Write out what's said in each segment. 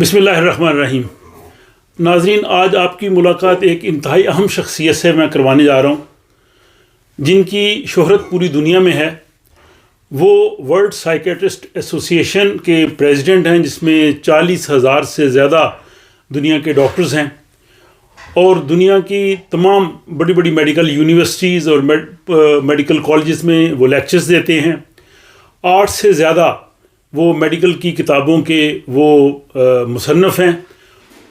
بسم اللہ الرحمن الرحیم. ناظرین، آج آپ کی ملاقات ایک انتہائی اہم شخصیت سے میں کروانے جا رہا ہوں جن کی شہرت پوری دنیا میں ہے. وہ ورلڈ سائیکیٹرسٹ ایسوسی ایشن کے پریزیڈنٹ ہیں، جس میں 40,000 سے زیادہ دنیا کے ڈاکٹرز ہیں، اور دنیا کی تمام بڑی بڑی میڈیکل یونیورسٹیز اور میڈیکل کالجز میں وہ لیکچرز دیتے ہیں. 8 سے زیادہ وہ میڈیکل کی کتابوں کے وہ مصنف ہیں،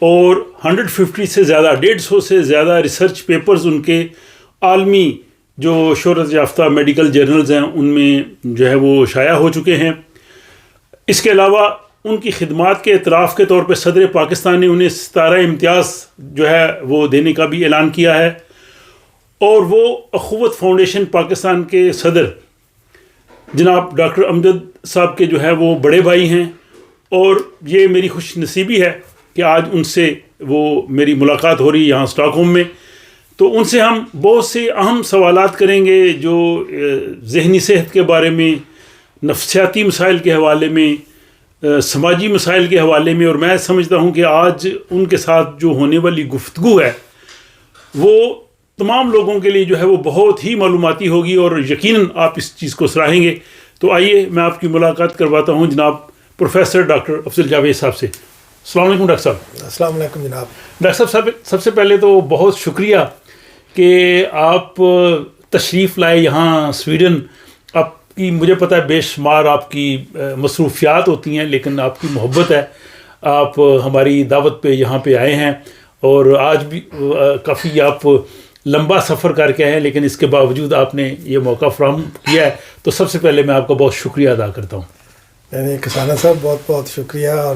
اور 150 سے زیادہ 150 سے زیادہ ریسرچ پیپرز ان کے عالمی جو شہرت یافتہ میڈیکل جرنلز ہیں ان میں جو ہے وہ شائع ہو چکے ہیں. اس کے علاوہ ان کی خدمات کے اعتراف کے طور پہ صدر پاکستان نے انہیں 17 امتیاز جو ہے وہ دینے کا بھی اعلان کیا ہے، اور وہ اخوت فاؤنڈیشن پاکستان کے صدر جناب ڈاکٹر امجد صاحب کے جو ہے وہ بڑے بھائی ہیں. اور یہ میری خوش نصیبی ہے کہ آج ان سے وہ میری ملاقات ہو رہی ہے یہاں اسٹاک ہوم میں. تو ان سے ہم بہت سے اہم سوالات کریں گے جو ذہنی صحت کے بارے میں، نفسیاتی مسائل کے حوالے میں، سماجی مسائل کے حوالے میں. اور میں سمجھتا ہوں کہ آج ان کے ساتھ جو ہونے والی گفتگو ہے وہ تمام لوگوں کے لیے جو ہے وہ بہت ہی معلوماتی ہوگی، اور یقیناً آپ اس چیز کو سراہیں گے. تو آئیے میں آپ کی ملاقات کرواتا ہوں جناب پروفیسر ڈاکٹر افضل جاوید صاحب سے. السلام علیکم ڈاکٹر صاحب. السلام علیکم جناب. ڈاکٹر صاحب، سب سے پہلے تو بہت شکریہ کہ آپ تشریف لائے یہاں سویڈن. آپ کی مجھے پتہ ہے بے شمار آپ کی مصروفیات ہوتی ہیں، لیکن آپ کی محبت ہے، آپ ہماری دعوت پہ یہاں پہ آئے ہیں، اور آج بھی کافی آپ لمبا سفر کر کے ہیں، لیکن اس کے باوجود آپ نے یہ موقع فراہم کیا ہے. تو سب سے پہلے میں آپ کا بہت شکریہ ادا کرتا ہوں. نہیں کسانہ صاحب، بہت بہت شکریہ، اور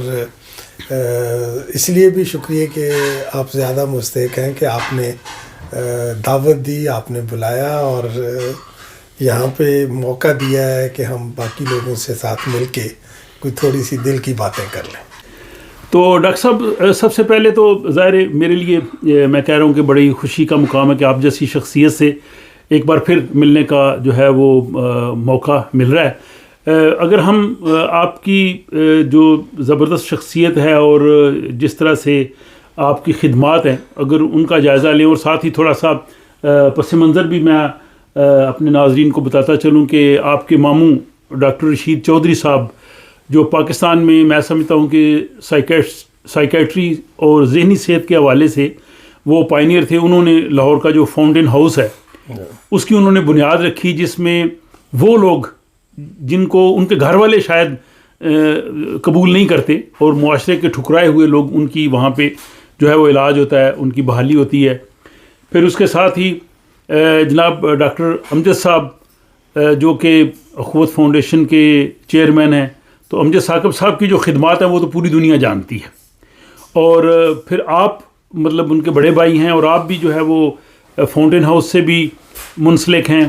اس لیے بھی شکریہ کہ آپ زیادہ مستحق ہیں کہ آپ نے دعوت دی، آپ نے بلایا، اور یہاں پہ موقع دیا ہے کہ ہم باقی لوگوں سے ساتھ مل کے کوئی تھوڑی سی دل کی باتیں کر لیں. تو ڈاکٹر صاحب، سب سے پہلے تو ظاہر ہے میرے لیے میں کہہ رہا ہوں کہ بڑی خوشی کا مقام ہے کہ آپ جیسی شخصیت سے ایک بار پھر ملنے کا جو ہے وہ موقع مل رہا ہے. اگر ہم آپ کی جو زبردست شخصیت ہے اور جس طرح سے آپ کی خدمات ہیں، اگر ان کا جائزہ لیں، اور ساتھ ہی تھوڑا سا پس منظر بھی میں اپنے ناظرین کو بتاتا چلوں کہ آپ کے ماموں ڈاکٹر رشید چودھری صاحب، جو پاکستان میں سمجھتا ہوں کہ سائیکیٹری اور ذہنی صحت کے حوالے سے وہ پائنیئر تھے. انہوں نے لاہور کا جو فاؤنٹین ہاؤس ہے اس کی انہوں نے بنیاد رکھی، جس میں وہ لوگ جن کو ان کے گھر والے شاید قبول نہیں کرتے، اور معاشرے کے ٹھکرائے ہوئے لوگ، ان کی وہاں پہ جو ہے وہ علاج ہوتا ہے، ان کی بحالی ہوتی ہے. پھر اس کے ساتھ ہی جناب ڈاکٹر امجد صاحب جو کہ اخوت فاؤنڈیشن کے چیئرمین ہیں، تو امجد ثاقب صاحب کی جو خدمات ہیں وہ تو پوری دنیا جانتی ہے. اور پھر آپ مطلب ان کے بڑے بھائی ہیں، اور آپ بھی جو ہے وہ فاؤنٹین ہاؤس سے بھی منسلک ہیں.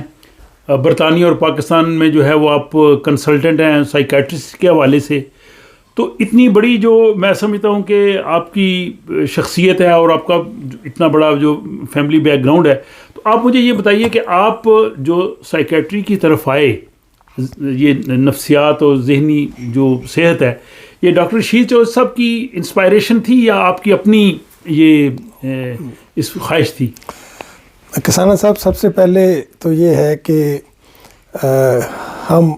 برطانیہ اور پاکستان میں جو ہے وہ آپ کنسلٹنٹ ہیں سائیکیٹرسٹ کے حوالے سے. تو اتنی بڑی جو میں سمجھتا ہوں کہ آپ کی شخصیت ہے، اور آپ کا اتنا بڑا جو فیملی بیک گراؤنڈ ہے، تو آپ مجھے یہ بتائیے کہ آپ جو سائیکیٹری کی طرف آئے، یہ نفسیات اور ذہنی جو صحت ہے، یہ ڈاکٹر رشید چودھری صاحب کی انسپائریشن تھی یا آپ کی اپنی یہ اس خواہش تھی؟ کسانہ صاحب، سب سے پہلے تو یہ ہے کہ ہم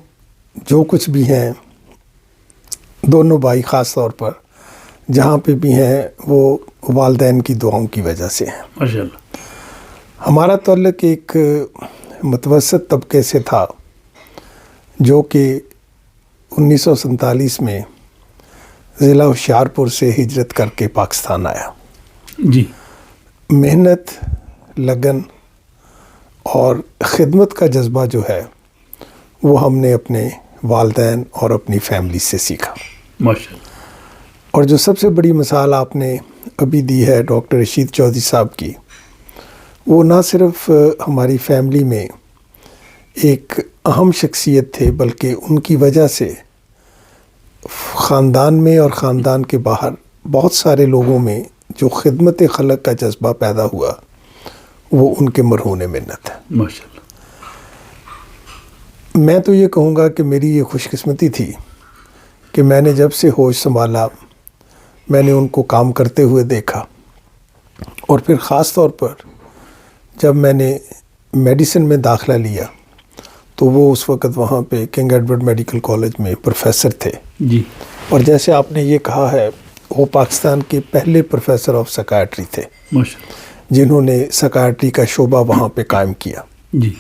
جو کچھ بھی ہیں، دونوں بھائی خاص طور پر جہاں پہ بھی ہیں، وہ والدین کی دعاؤں کی وجہ سے ہیں. ماشاء اللہ. ہمارا تعلق ایک متوسط طبقے سے تھا جو کہ 1947 میں ضلع ہوشیارپور سے ہجرت کر کے پاکستان آیا. جی. محنت، لگن اور خدمت کا جذبہ جو ہے وہ ہم نے اپنے والدین اور اپنی فیملی سے سیکھا. ماشاءاللہ. اور جو سب سے بڑی مثال آپ نے ابھی دی ہے ڈاکٹر رشید چودھری صاحب کی، وہ نہ صرف ہماری فیملی میں ایک اہم شخصیت تھے، بلکہ ان کی وجہ سے خاندان میں اور خاندان کے باہر بہت سارے لوگوں میں جو خدمت خلق کا جذبہ پیدا ہوا، وہ ان کے مرہون منت ہے. ماشاءاللہ. میں تو یہ کہوں گا کہ میری یہ خوش قسمتی تھی کہ میں نے جب سے ہوش سنبھالا میں نے ان کو کام کرتے ہوئے دیکھا، اور پھر خاص طور پر جب میں نے میڈیسن میں داخلہ لیا تو وہ اس وقت وہاں پہ کنگ ایڈورڈ میڈیکل کالج میں پروفیسر تھے جی، اور جیسے آپ نے یہ کہا ہے وہ پاکستان کے پہلے پروفیسر آف سکائٹری تھے ماشاءاللہ، جنہوں نے سکائٹری کا شعبہ وہاں پہ قائم کیا. جی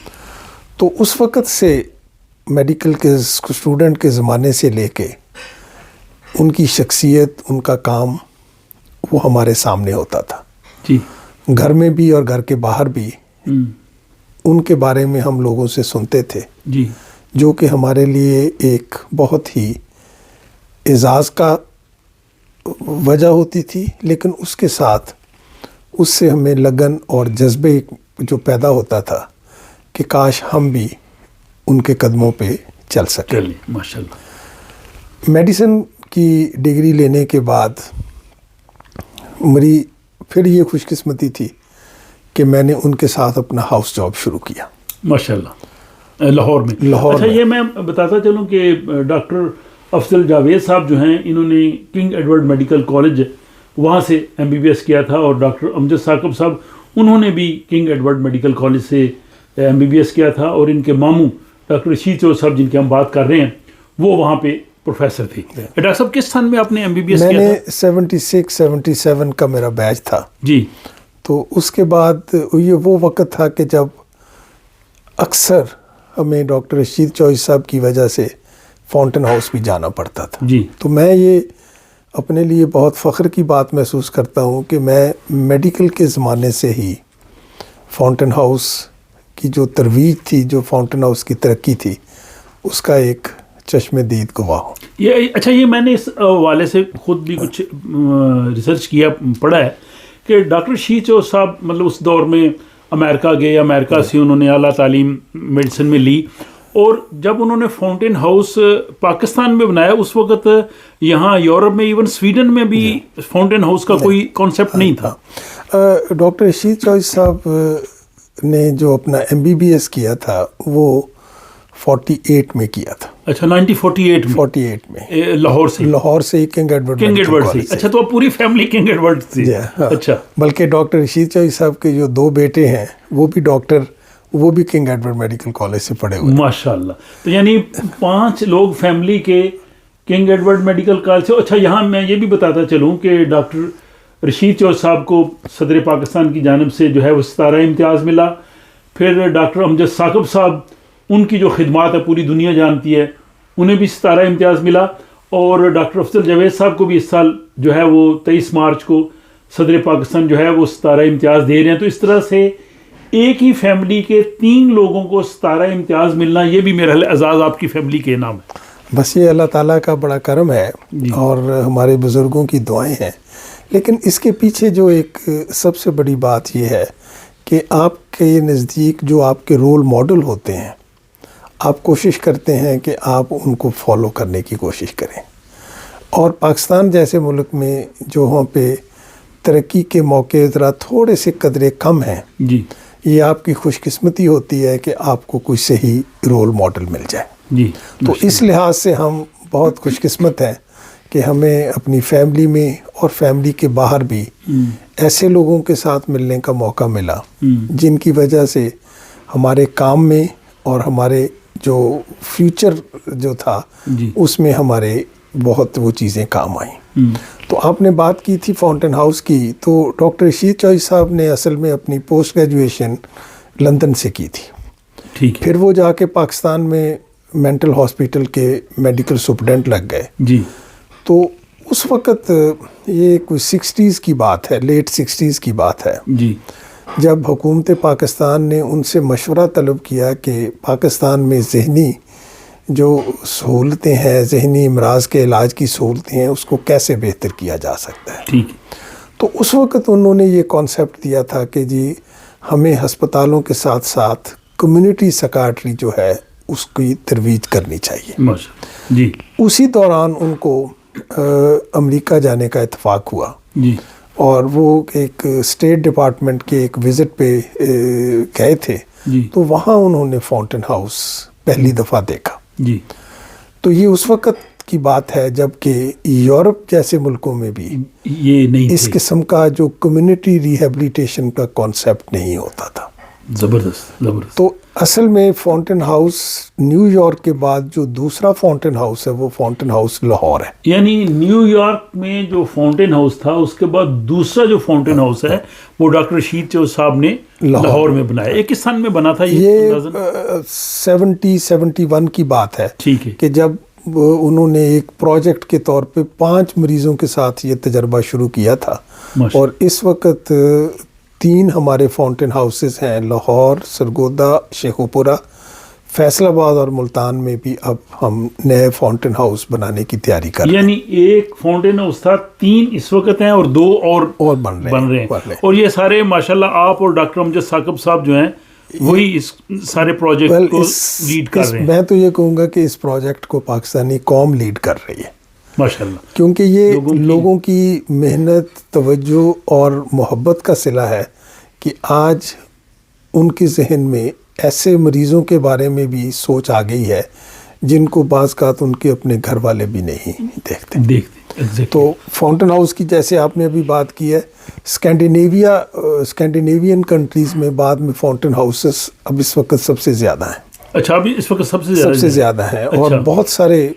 تو اس وقت سے میڈیکل کے اسٹوڈنٹ کے زمانے سے لے کے ان کی شخصیت، ان کا کام وہ ہمارے سامنے ہوتا تھا، جی، گھر میں بھی اور گھر کے باہر بھی ان کے بارے میں ہم لوگوں سے سنتے تھے، جی، جو کہ ہمارے لیے ایک بہت ہی اعزاز کا وجہ ہوتی تھی، لیکن اس کے ساتھ اس سے ہمیں لگن اور جذبے جو پیدا ہوتا تھا کہ کاش ہم بھی ان کے قدموں پہ چل سکیں. چلیے ماشاءاللہ. میڈیسن کی ڈگری لینے کے بعد میری پھر یہ خوش قسمتی تھی کہ میں نے ان کے ساتھ اپنا ہاؤس جاب شروع کیا ماشاءاللہ لاہور میں. لاہور اچھا، میں. یہ میں بتاتا چلوں کہ ڈاکٹر افضل جاوید صاحب جو ہیں انہوں نے کنگ ایڈورڈ میڈیکل کالج وہاں سے MBBS کیا تھا، اور ڈاکٹر امجد ثاقب صاحب انہوں نے بھی کنگ ایڈورڈ میڈیکل کالج سے MBBS کیا تھا، اور ان کے ماموں ڈاکٹر رشید چوہدری صاحب جن کی ہم بات کر رہے ہیں وہ وہاں پہ پروفیسر تھے. ڈاکٹر صاحب کس سن میں آپ نے MBBS میں کیا نے تھا؟ 76-77 کا میرا بیچ تھا. جی، تو اس کے بعد یہ وہ وقت تھا کہ جب اکثر ہمیں ڈاکٹر رشید چوہدری صاحب کی وجہ سے فاؤنٹن ہاؤس بھی جانا پڑتا تھا. جی، تو میں یہ اپنے لیے بہت فخر کی بات محسوس کرتا ہوں کہ میں میڈیکل کے زمانے سے ہی فاؤنٹن ہاؤس کی جو ترویج تھی، جو فاؤنٹن ہاؤس کی ترقی تھی، اس کا ایک چشم دید گواہ ہوں. یہ اچھا، یہ میں نے اس حوالے سے خود بھی کچھ ریسرچ کیا، پڑھا ہے کہ ڈاکٹر رشید چوہدری صاحب مطلب اس دور میں امریکہ گئے، امریکہ سے انہوں نے اعلیٰ تعلیم میڈیسن میں لی، اور جب انہوں نے فاؤنٹین ہاؤس پاکستان میں بنایا اس وقت یہاں یورپ میں ایون سویڈن میں بھی فاؤنٹین ہاؤس کا کوئی کانسیپٹ نہیں تھا. ڈاکٹر رشید چوہدری صاحب نے جو اپنا MBBS کیا تھا وہ 48 میں کیا تھا. اچھا، 1948 میں 48 میں لاہور سے ہی کنگ ایڈورڈ سے. اچھا، تو پوری فیملی کنگ ایڈورڈ سے. اچھا، بلکہ ڈاکٹر رشید چوہدری صاحب کے جو 2 بیٹے ہیں وہ بھی ڈاکٹر، وہ بھی کنگ ایڈورڈ میڈیکل کالج سے پڑھے ہوئے. ماشاءاللہ. تو یعنی 5 لوگ فیملی کے کنگ ایڈورڈ میڈیکل کالج سے. اچھا، یہاں میں یہ بھی بتاتا چلوں کہ ڈاکٹر رشید چوہدری صاحب کو صدر پاکستان کی جانب سے جو ہے وہ 17 امتیاز ملا. پھر ڈاکٹر امجد ثاقب صاحب، ان کی جو خدمات ہے پوری دنیا جانتی ہے، انہیں بھی 17 امتیاز ملا. اور ڈاکٹر افضل جاوید صاحب کو بھی اس سال جو ہے وہ 23 مارچ کو صدر پاکستان جو ہے وہ 17 امتیاز دے رہے ہیں. تو اس طرح سے ایک ہی فیملی کے 3 لوگوں کو 17 امتیاز ملنا، یہ بھی میرا اعزاز آپ کی فیملی کے نام ہے. بس یہ اللہ تعالیٰ کا بڑا کرم ہے اور ہمارے بزرگوں کی دعائیں ہیں. لیکن اس کے پیچھے جو ایک سب سے بڑی بات یہ ہے کہ آپ کے نزدیک جو آپ کے رول ماڈل ہوتے ہیں، آپ کوشش کرتے ہیں کہ آپ ان کو فالو کرنے کی کوشش کریں. اور پاکستان جیسے ملک میں جو وہاں پہ ترقی کے موقع ذرا تھوڑے سے قدرے کم ہیں، جی، یہ آپ کی خوش قسمتی ہوتی ہے کہ آپ کو کوئی صحیح رول ماڈل مل جائے. جی، تو اس لحاظ سے ہم بہت خوش قسمت ہیں کہ ہمیں اپنی فیملی میں اور فیملی کے باہر بھی ایسے لوگوں کے ساتھ ملنے کا موقع ملا جن کی وجہ سے ہمارے کام میں اور ہمارے جو فیوچر جو تھا اس میں ہمارے بہت وہ چیزیں کام آئیں. تو آپ نے بات کی تھی فاؤنٹین ہاؤس کی، تو ڈاکٹر رشید چوہدری صاحب نے اصل میں اپنی پوسٹ گریجویشن لندن سے کی تھی. ٹھیک ہے. پھر وہ جا کے پاکستان میں مینٹل ہاسپٹل کے میڈیکل سپرڈنٹ لگ گئے. جی. تو اس وقت یہ کوئی 60s کی بات ہے، لیٹ 60s کی بات ہے. جی. جب حکومت پاکستان نے ان سے مشورہ طلب کیا کہ پاکستان میں ذہنی جو سہولتیں ہیں، ذہنی امراض کے علاج کی سہولتیں ہیں، اس کو کیسے بہتر کیا جا سکتا ہے. ٹھیک. تو اس وقت انہوں نے یہ کانسیپٹ دیا تھا کہ جی ہمیں ہسپتالوں کے ساتھ ساتھ کمیونٹی سکائٹری جو ہے اس کی ترویج کرنی چاہیے. جی. اسی دوران ان کو امریکہ جانے کا اتفاق ہوا. جی. اور وہ ایک اسٹیٹ ڈپارٹمنٹ کے ایک وزٹ پہ گئے تھے. جی. تو وہاں انہوں نے فاؤنٹین ہاؤس پہلی دفعہ دیکھا. جی. تو یہ اس وقت کی بات ہے جبکہ یورپ جیسے ملکوں میں بھی یہ نہیں اس قسم کا جو کمیونٹی ریہیبلیٹیشن کا کانسیپٹ نہیں ہوتا تھا. زبردست زبردست. تو اصل میں فاؤنٹین ہاؤس نیو یارک کے بعد جو دوسرا فاؤنٹین ہاؤس ہے وہ فاؤنٹین ہاؤس لاہور ہے. یعنی نیو یارک میں جو فاؤنٹین ہاؤس تھا اس کے بعد دوسرا جو فاؤنٹین ہاؤس ہے وہ ڈاکٹر رشید چوہدری صاحب نے لاہور میں بنایا. ایک کس سن میں بنا تھا یہ 71 کی بات ہے. ٹھیک ہے. کہ جب انہوں نے ایک پروجیکٹ کے طور پہ 5 مریضوں کے ساتھ یہ تجربہ شروع کیا تھا. اور اس وقت 3 ہمارے فاؤنٹین ہاؤسز ہیں، لاہور، سرگودا، شیخوپورہ، فیصل آباد اور ملتان میں بھی اب ہم نئے فاؤنٹین ہاؤس بنانے کی تیاری کر رہے ہیں. یعنی ایک فاؤنٹین ہاؤس تھا، 3 اس وقت ہیں اور 2 اور بن رہے ہیں. اور یہ سارے ماشاءاللہ آپ اور ڈاکٹر امجد ثاقب صاحب جو ہیں وہی اس سارے پروجیکٹ کو لیڈ کر رہے ہیں. میں تو یہ کہوں گا کہ اس پروجیکٹ کو پاکستانی قوم لیڈ کر رہی ہے ماشاءاللہ، کیونکہ یہ لوگوں کی محنت، توجہ اور محبت کا صلہ ہے کہ آج ان کے ذہن میں ایسے مریضوں کے بارے میں بھی سوچ آ گئی ہے جن کو بعض اوقات ان کے اپنے گھر والے بھی نہیں دیکھتے. تو فاؤنٹین ہاؤس کی جیسے آپ نے ابھی بات کی ہے، اسکینڈینیوین کنٹریز میں بعد میں فاؤنٹین ہاؤسز اب اس وقت سب سے زیادہ ہیں. اچھا، ابھی اس وقت سب سے زیادہ ہیں. اور بہت سارے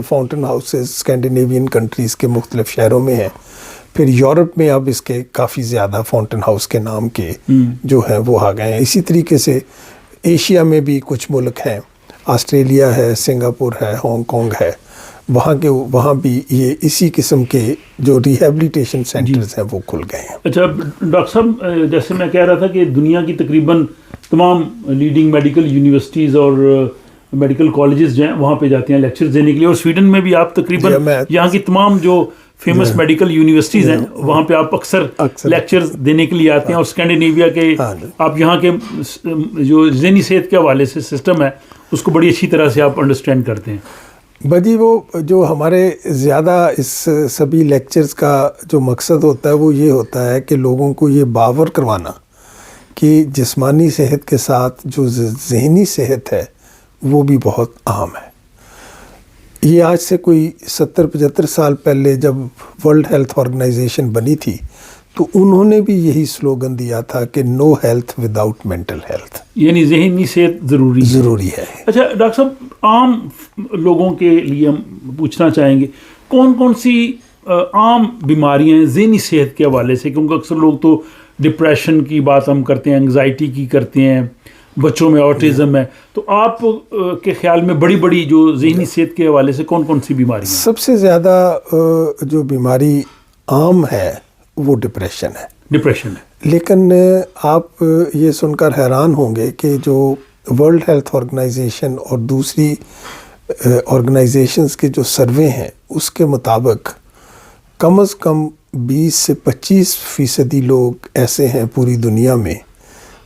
فاؤنٹین ہاؤسز اسکینڈینیوین کنٹریز کے مختلف شہروں میں ہیں. پھر یورپ میں اب اس کے کافی زیادہ فاؤنٹین ہاؤس کے نام کے جو ہیں وہ آ گئے ہیں. اسی طریقے سے ایشیا میں بھی کچھ ملک ہیں، آسٹریلیا ہے، سنگاپور ہے، ہانگ کانگ ہے، وہاں بھی یہ اسی قسم کے جو ریہیبلیٹیشن سینٹرز ہیں وہ کھل گئے ہیں. اچھا ڈاکٹر صاحب، جیسے میں کہہ رہا تھا کہ دنیا کی تقریباً تمام لیڈنگ میڈیکل یونیورسٹیز اور میڈیکل کالجز جو ہیں وہاں پہ جاتے ہیں لیکچرز دینے کے لیے، اور سویڈن میں بھی آپ تقریباً یہاں کی تمام جو فیمس میڈیکل یونیورسٹیز ہیں وہاں پہ آپ اکثر لیکچرز دینے کے لیے آتے ہیں. اور اسکینڈینیویا کے آپ یہاں کے جو ذہنی صحت کے حوالے سے سسٹم ہے اس کو بڑی اچھی طرح سے آپ انڈرسٹینڈ کرتے ہیں. بجی وہ جو ہمارے زیادہ اس سبھی لیکچرز کا جو مقصد ہوتا ہے وہ یہ ہوتا ہے کہ لوگوں کو یہ باور کروانا کہ جسمانی صحت کے ساتھ جو ذہنی صحت ہے وہ بھی بہت اہم ہے. یہ آج سے کوئی 70-75 سال پہلے جب ورلڈ ہیلتھ آرگنائزیشن بنی تھی تو انہوں نے بھی یہی سلوگن دیا تھا کہ no health without mental health, یعنی ذہنی صحت ضروری ہے. اچھا ڈاکٹر صاحب، عام لوگوں کے لیے ہم پوچھنا چاہیں گے کون کون سی عام بیماریاں ہیں ذہنی صحت کے حوالے سے؟ کیونکہ اکثر لوگ تو ڈپریشن کی بات ہم کرتے ہیں، انگزائٹی کی کرتے ہیں، بچوں میں آٹزم ہے، تو آپ کے خیال میں بڑی جو ذہنی صحت کے حوالے سے کون کون سی بیماری ہیں؟ سب سے زیادہ جو بیماری عام ہے وہ ڈپریشن ہے. لیکن آپ یہ سن کر حیران ہوں گے کہ جو ورلڈ ہیلتھ آرگنائزیشن اور دوسری آرگنائزیشنز کے جو سروے ہیں اس کے مطابق کم از کم 20 سے 25% لوگ ایسے ہیں پوری دنیا میں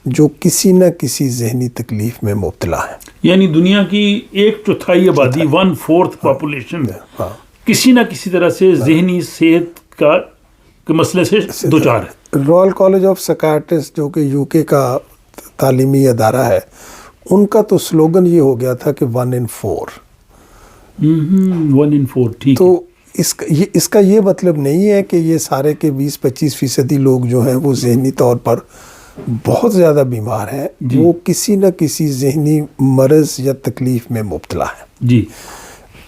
جو کسی نہ کسی ذہنی تکلیف میں مبتلا ہیں. یعنی دنیا کی 1/4 آبادی 1/4 پاپولیشن کسی نہ کسی طرح سے ذہنی صحت کا مسئلے سے دوچار ہے. رائل کالج آف سائیکیاٹرسٹ جو کہ UK کا تعلیمی ادارہ ہے، ان کا تو سلوگن یہ ہو گیا تھا کہ 1 in 4. 1 in 4 ٹھیک. تو اس کا یہ مطلب نہیں ہے کہ یہ سارے کے 20-25% لوگ جو ہیں وہ ذہنی طور پر بہت زیادہ بیمار ہیں، وہ کسی نہ کسی ذہنی مرض یا تکلیف میں مبتلا ہیں. جی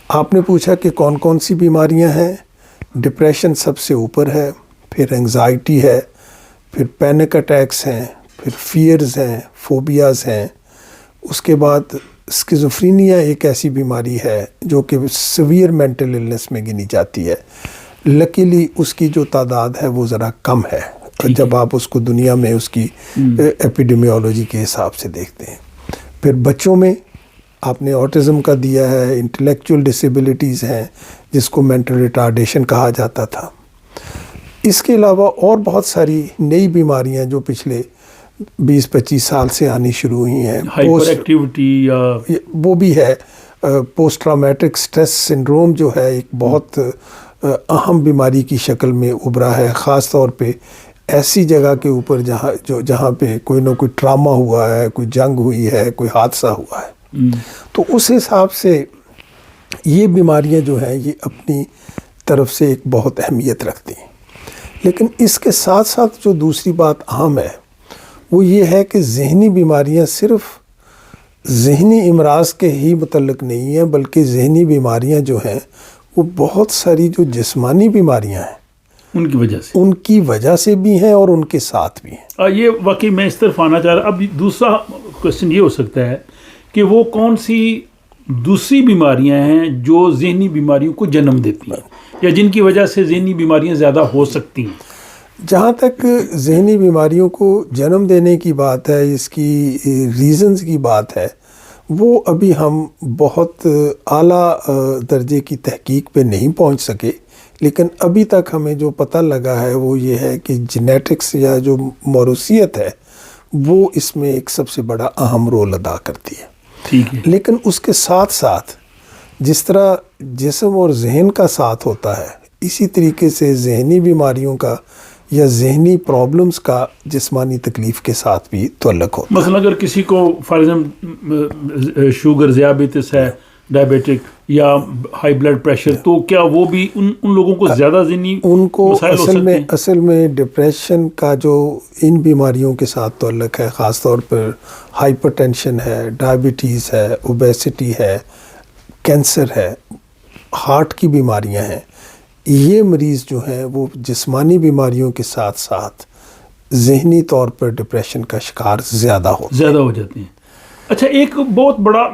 آپ نے پوچھا کہ کون کون سی بیماریاں ہیں. ڈپریشن سب سے اوپر ہے، پھر انگزائٹی ہے، پھر پینک اٹیکس ہیں، پھر فیئرز ہیں، فوبیاز ہیں. اس کے بعد اسکیزوفرینیا ایک ایسی بیماری ہے جو کہ سیویئر مینٹل النس میں گنی جاتی ہے. لکیلی اس کی جو تعداد ہے وہ ذرا کم ہے جب آپ اس کو دنیا میں اس کی ایپیڈیمیولوجی کے حساب سے دیکھتے ہیں. پھر بچوں میں آپ نے آٹزم کا دیا ہے، انٹلیکچول ڈسیبلٹیز ہیں جس کو مینٹل ریٹارڈیشن کہا جاتا تھا. اس کے علاوہ اور بہت ساری نئی بیماریاں جو پچھلے 20-25 سال سے آنی شروع ہوئی ہیں. ہائپر ایکٹیویٹی وہ بھی ہے. پوسٹ ٹرامیٹک سٹریس سنڈروم جو ہے ایک بہت اہم بیماری کی شکل میں ابھرا ہے، خاص طور پہ ایسی جگہ کے اوپر جہاں پہ کوئی نہ کوئی ٹراما ہوا ہے، کوئی جنگ ہوئی ہے، کوئی حادثہ ہوا ہے. تو اس حساب سے یہ بیماریاں جو ہیں یہ اپنی طرف سے ایک بہت اہمیت رکھتی ہیں، لیکن اس کے ساتھ ساتھ جو دوسری بات اہم ہے وہ یہ ہے کہ ذہنی بیماریاں صرف ذہنی امراض کے ہی متعلق نہیں ہیں، بلکہ ذہنی بیماریاں جو ہیں وہ بہت ساری جو جسمانی بیماریاں ہیں ان کی وجہ سے بھی ہیں اور ان کے ساتھ بھی ہیں۔ یہ واقعی میں اس طرف آنا چاہ رہا۔ اب دوسرا کوشچن یہ ہو سکتا ہے کہ وہ کون سی دوسری بیماریاں ہیں جو ذہنی بیماریوں کو جنم دیتی ہیں یا جن کی وجہ سے ذہنی بیماریاں زیادہ ہو سکتی ہیں؟ جہاں تک ذہنی بیماریوں کو جنم دینے کی بات ہے، اس کی ریزنز کی بات ہے، وہ ابھی ہم بہت اعلیٰ درجے کی تحقیق پہ نہیں پہنچ سکے، لیکن ابھی تک ہمیں جو پتہ لگا ہے وہ یہ ہے کہ جینیٹکس یا جو موروثیت ہے وہ اس میں ایک سب سے بڑا اہم رول ادا کرتی ہے۔ ٹھیک ہے، لیکن اس کے ساتھ ساتھ جس طرح جسم اور ذہن کا ساتھ ہوتا ہے، اسی طریقے سے ذہنی بیماریوں کا یا ذہنی پرابلمز کا جسمانی تکلیف کے ساتھ بھی تعلق ہوتا ہے۔ مثلا اگر کسی کو فار ایگزامپل شوگر، ذیابیطس ہے، ڈائبیٹک یا ہائی بلڈ پریشر، تو کیا وہ بھی ان لوگوں کو زیادہ ذہنی ان کو مسائل ہو سکتے ہیں؟ اصل میں ڈپریشن کا جو ان بیماریوں کے ساتھ تعلق ہے، خاص طور پر ہائپر ٹینشن ہے، ڈائبٹیز ہے، اوبیسٹی ہے، کینسر ہے، ہارٹ کی بیماریاں ہیں، یہ مریض جو ہیں وہ جسمانی بیماریوں کے ساتھ ساتھ ذہنی طور پر ڈپریشن کا شکار زیادہ ہو جاتے ہیں۔ اچھا، ایک بہت بڑا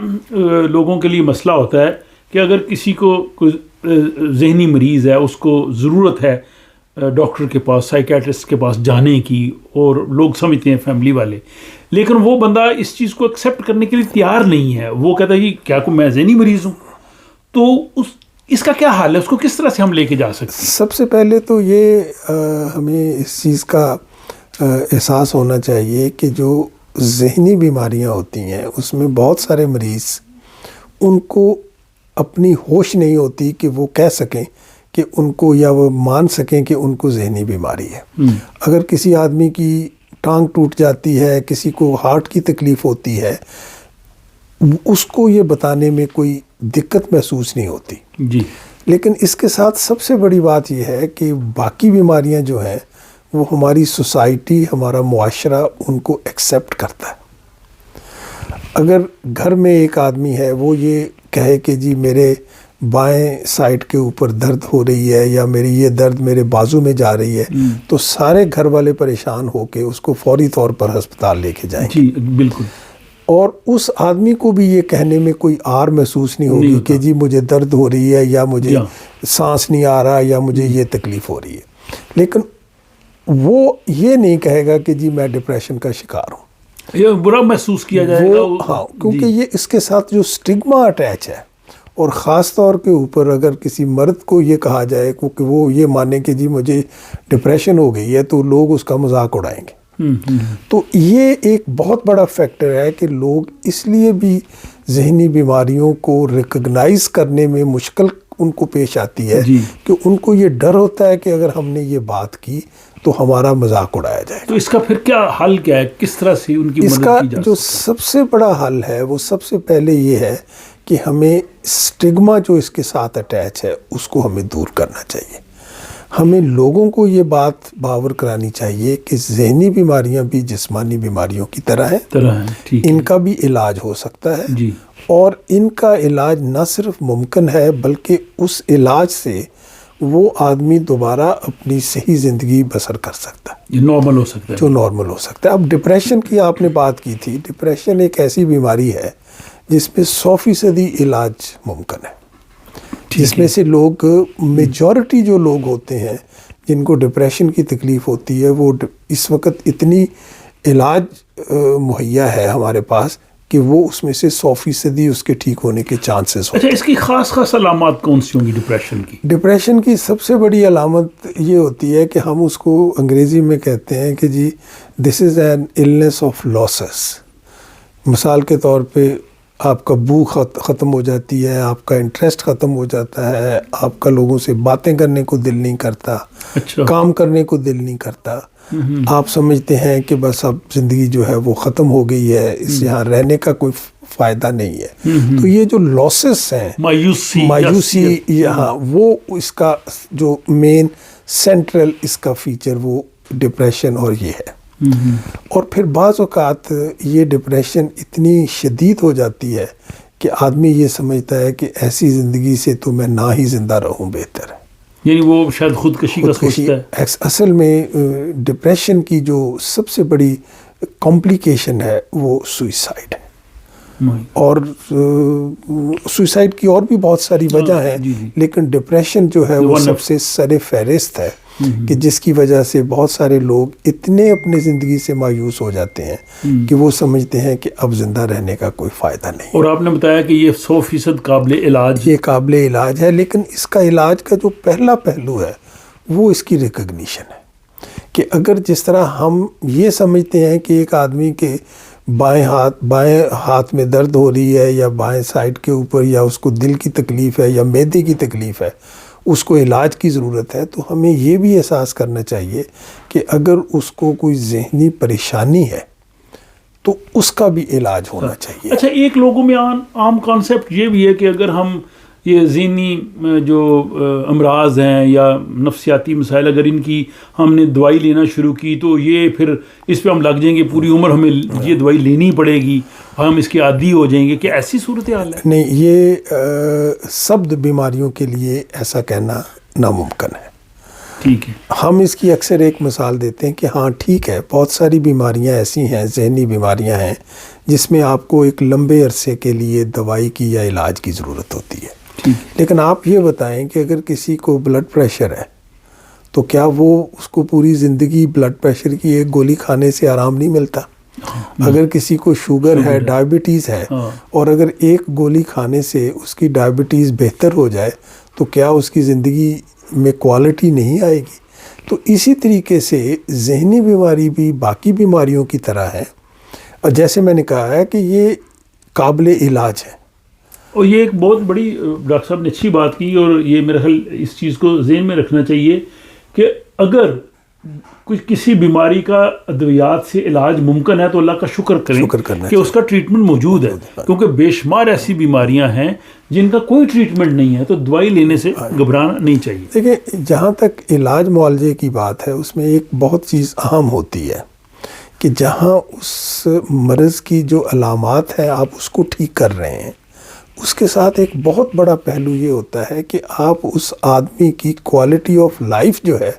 لوگوں کے لیے مسئلہ ہوتا ہے کہ اگر کسی کو کوئی ذہنی مریض ہے، اس کو ضرورت ہے ڈاکٹر کے پاس، سائیکیٹرسٹ کے پاس جانے کی، اور لوگ سمجھتے ہیں فیملی والے، لیکن وہ بندہ اس چیز کو ایکسیپٹ کرنے کے لیے تیار نہیں ہے، وہ کہتا ہے کہ کیا میں ذہنی مریض ہوں، تو اس کا کیا حال ہے؟ اس کو کس طرح سے ہم لے کے جا سکتے ہیں؟ سب سے پہلے تو یہ ہمیں اس چیز کا احساس ہونا چاہیے کہ جو ذہنی بیماریاں ہوتی ہیں اس میں بہت سارے مریض ان کو اپنی ہوش نہیں ہوتی کہ وہ کہہ سکیں کہ ان کو، یا وہ مان سکیں کہ ان کو ذہنی بیماری ہے۔ اگر کسی آدمی کی ٹانگ ٹوٹ جاتی ہے، کسی کو ہارٹ کی تکلیف ہوتی ہے، اس کو یہ بتانے میں کوئی دقت محسوس نہیں ہوتی جی، لیکن اس کے ساتھ سب سے بڑی بات یہ ہے کہ باقی بیماریاں جو ہیں وہ ہماری سوسائٹی، ہمارا معاشرہ ان کو ایکسیپٹ کرتا ہے۔ اگر گھر میں ایک آدمی ہے، وہ یہ کہے کہ جی میرے بائیں سائڈ کے اوپر درد ہو رہی ہے، یا میری یہ درد میرے بازو میں جا رہی ہے، تو سارے گھر والے پریشان ہو کے اس کو فوری طور پر ہسپتال لے کے جائیں گے۔ جی بالکل۔ اور اس آدمی کو بھی یہ کہنے میں کوئی آر محسوس نہیں ہوگی کہ جی مجھے درد ہو رہی ہے، یا مجھے سانس نہیں آ رہا، یا مجھے یہ تکلیف ہو رہی ہے، لیکن وہ یہ نہیں کہے گا کہ جی میں ڈپریشن کا شکار ہوں، یہ برا محسوس کیا جائے گا۔ ہاں، کیونکہ یہ اس کے ساتھ جو سٹگما اٹیچ ہے، اور خاص طور کے اوپر اگر کسی مرد کو یہ کہا جائے کہ وہ یہ مانے کہ جی مجھے ڈپریشن ہو گئی ہے، تو لوگ اس کا مذاق اڑائیں گے۔ تو یہ ایک بہت بڑا فیکٹر ہے کہ لوگ اس لیے بھی ذہنی بیماریوں کو ریکگنائز کرنے میں مشکل ان کو پیش آتی ہے کہ ان کو یہ ڈر ہوتا ہے کہ اگر ہم نے یہ بات کی تو ہمارا مذاق اڑایا جائے گا۔ تو اس کا پھر کیا حل کیا ہے؟ کس طرح سے ان کی مدد کی جا سکتی ہے؟ اس کا جو سب سے بڑا حل ہے وہ سب سے پہلے یہ ہے کہ ہمیں سٹگما جو اس کے ساتھ اٹیچ ہے اس کو ہمیں دور کرنا چاہیے۔ ہمیں لوگوں کو یہ بات باور کرانی چاہیے کہ ذہنی بیماریاں بھی جسمانی بیماریوں کی طرح ہیں، ان کا بھی علاج ہو سکتا ہے، اور ان کا علاج نہ صرف ممکن ہے بلکہ اس علاج سے وہ آدمی دوبارہ اپنی صحیح زندگی بسر کر سکتا ہے، نارمل ہو سکتا ہے، جو نارمل ہو سکتا ہے۔ اب ڈپریشن کی آپ نے بات کی تھی، ڈپریشن ایک ایسی بیماری ہے جس میں 100% علاج ممکن ہے، جس میں سے لوگ میجورٹی جو لوگ ہوتے ہیں جن کو ڈپریشن کی تکلیف ہوتی ہے، وہ اس وقت اتنی علاج مہیا ہے ہمارے پاس کہ وہ اس میں سے 100% اس کے ٹھیک ہونے کے چانسز ہوتے ہیں۔ اچھا، اس کی خاص علامات کون سی ہوں گی ڈپریشن کی؟ ڈپریشن کی سب سے بڑی علامت یہ ہوتی ہے کہ ہم اس کو انگریزی میں کہتے ہیں کہ جی this is an illness of losses. مثال کے طور پہ آپ کا بھوک ختم ہو جاتی ہے، آپ کا انٹرسٹ ختم ہو جاتا ہے، آپ کا لوگوں سے باتیں کرنے کو دل نہیں کرتا، کام کرنے کو دل نہیں کرتا، آپ سمجھتے ہیں کہ بس اب زندگی جو ہے وہ ختم ہو گئی ہے، اس یہاں رہنے کا کوئی فائدہ نہیں ہے. تو یہ جو لاسز ہیں, مایوسی, ہاں, وہ اس کا جو مین سینٹرل اس کا فیچر وہ ڈپریشن اور یہ ہے. اور پھر بعض اوقات یہ ڈپریشن اتنی شدید ہو جاتی ہے کہ آدمی یہ سمجھتا ہے کہ ایسی زندگی سے تو میں نہ ہی زندہ رہوں بہتر ہے. یعنی وہ شاید خودکشی کا سوچتا ہے. اصل میں ڈپریشن کی جو سب سے بڑی کمپلیکیشن ہے وہ سوئسائڈ ہے. اور سوئسائڈ کی اور بھی بہت ساری وجہ ہیں, لیکن ڈپریشن جو ہے وہ سب سے سر فہرست ہے کہ جس کی وجہ سے بہت سارے لوگ اتنے اپنے زندگی سے مایوس ہو جاتے ہیں کہ وہ سمجھتے ہیں کہ اب زندہ رہنے کا کوئی فائدہ نہیں. اور آپ نے بتایا کہ یہ 100% قابل علاج, یہ قابل علاج ہے, لیکن اس کا علاج کا جو پہلا پہلو ہے وہ اس کی ریکگنیشن ہے کہ اگر جس طرح ہم یہ سمجھتے ہیں کہ ایک آدمی کے بائیں ہاتھ میں درد ہو رہی ہے یا بائیں سائڈ کے اوپر, یا اس کو دل کی تکلیف ہے یا معدے کی تکلیف ہے, اس کو علاج کی ضرورت ہے, تو ہمیں یہ بھی احساس کرنا چاہیے کہ اگر اس کو کوئی ذہنی پریشانی ہے تو اس کا بھی علاج ہونا چاہیے. اچھا, ایک لوگوں میں عام کانسیپٹ یہ بھی ہے کہ اگر ہم یہ ذہنی جو امراض ہیں یا نفسیاتی مسائل اگر ان کی ہم نے دوائی لینا شروع کی تو یہ پھر اس پہ ہم لگ جائیں گے, پوری عمر ہمیں یہ دوائی لینی پڑے گی, ہم اس کے عادی ہو جائیں گے. کہ ایسی صورتحال ہے؟ نہیں, یہ سب بیماریوں کے لیے ایسا کہنا ناممکن ہے. ٹھیک ہے, ہم اس کی اکثر ایک مثال دیتے ہیں کہ ہاں ٹھیک ہے, بہت ساری بیماریاں ایسی ہیں, ذہنی بیماریاں ہیں جس میں آپ کو ایک لمبے عرصے کے لیے دوائی کی یا علاج کی ضرورت ہوتی ہے. لیکن آپ یہ بتائیں کہ اگر کسی کو بلڈ پریشر ہے تو کیا وہ اس کو پوری زندگی بلڈ پریشر کی ایک گولی کھانے سے آرام نہیں ملتا؟ اگر کسی کو شوگر ہے, ڈائبٹیز ہے, اور اگر ایک گولی کھانے سے اس کی ڈائبٹیز بہتر ہو جائے تو کیا اس کی زندگی میں کوالٹی نہیں آئے گی؟ تو اسی طریقے سے ذہنی بیماری بھی باقی بیماریوں کی طرح ہے, اور جیسے میں نے کہا ہے کہ یہ قابل علاج ہے. اور یہ ایک بہت بڑی ڈاکٹر صاحب نے اچھی بات کی, اور یہ میرا خیال اس چیز کو ذہن میں رکھنا چاہیے کہ اگر کسی بیماری کا ادویات سے علاج ممکن ہے تو اللہ کا شکر کریں کہ اس کا ٹریٹمنٹ موجود ہے, کیونکہ بے شمار ایسی بیماریاں ہیں جن کا کوئی ٹریٹمنٹ نہیں ہے, تو دوائی لینے سے گھبرانا نہیں چاہیے. دیکھیں, جہاں تک علاج معالجے کی بات ہے اس میں ایک بہت چیز اہم ہوتی ہے کہ جہاں اس مرض کی جو علامات ہیں آپ اس کو ٹھیک کر رہے ہیں, اس کے ساتھ ایک بہت بڑا پہلو یہ ہوتا ہے کہ آپ اس آدمی کی کوالٹی آف لائف جو ہے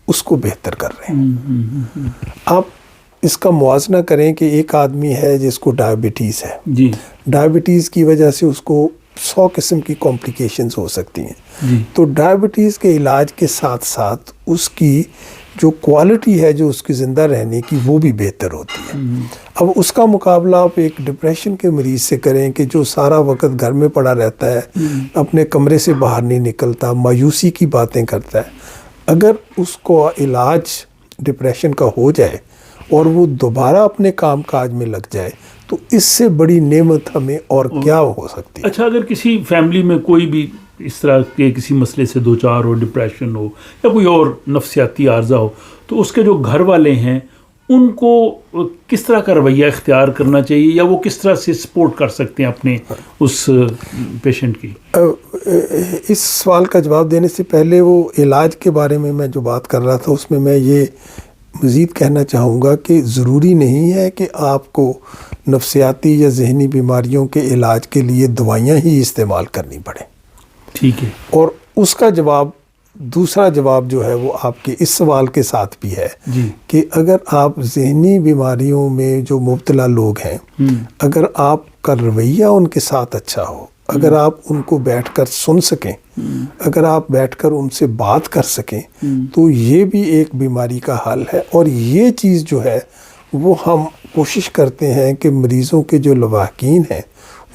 اس کو بہتر کر رہے ہیں. آپ اس کا موازنہ کریں کہ ایک آدمی ہے جس کو ڈائبٹیز ہے, جی, ڈائبٹیز کی وجہ سے اس کو 100 قسم کی کمپلیکیشنز ہو سکتی ہیں. تو ڈائبٹیز کے علاج کے ساتھ ساتھ اس کی جو کوالٹی ہے جو اس کی زندہ رہنے کی وہ بھی بہتر ہوتی ہے. اب اس کا مقابلہ آپ ایک ڈپریشن کے مریض سے کریں کہ جو سارا وقت گھر میں پڑا رہتا ہے, اپنے کمرے سے باہر نہیں نکلتا, مایوسی کی باتیں کرتا ہے. اگر اس کو علاج ڈپریشن کا ہو جائے اور وہ دوبارہ اپنے کام کاج میں لگ جائے تو اس سے بڑی نعمت ہمیں اور کیا ہو سکتی ہے. اچھا, اگر کسی فیملی میں کوئی بھی اس طرح کے کسی مسئلے سے دوچار ہو, ڈپریشن ہو یا کوئی اور نفسیاتی عارضہ ہو, تو اس کے جو گھر والے ہیں ان کو کس طرح کا رویہ اختیار کرنا چاہیے, یا وہ کس طرح سے سپورٹ کر سکتے ہیں اپنے اس پیشنٹ کی؟ اس سوال کا جواب دینے سے پہلے وہ علاج کے بارے میں جو بات کر رہا تھا اس میں یہ مزید کہنا چاہوں گا کہ ضروری نہیں ہے کہ آپ کو نفسیاتی یا ذہنی بیماریوں کے علاج کے لیے دوائیاں ہی استعمال کرنی پڑیں. ٹھیک ہے. اور اس کا جواب, دوسرا جواب جو ہے وہ آپ کے اس سوال کے ساتھ بھی ہے کہ اگر آپ ذہنی بیماریوں میں جو مبتلا لوگ ہیں, اگر آپ کا رویہ ان کے ساتھ اچھا ہو, اگر آپ ان کو بیٹھ کر سن سکیں, اگر آپ بیٹھ کر ان سے بات کر سکیں, تو یہ بھی ایک بیماری کا حل ہے. اور یہ چیز جو ہے وہ ہم کوشش کرتے ہیں کہ مریضوں کے جو لواحقین ہیں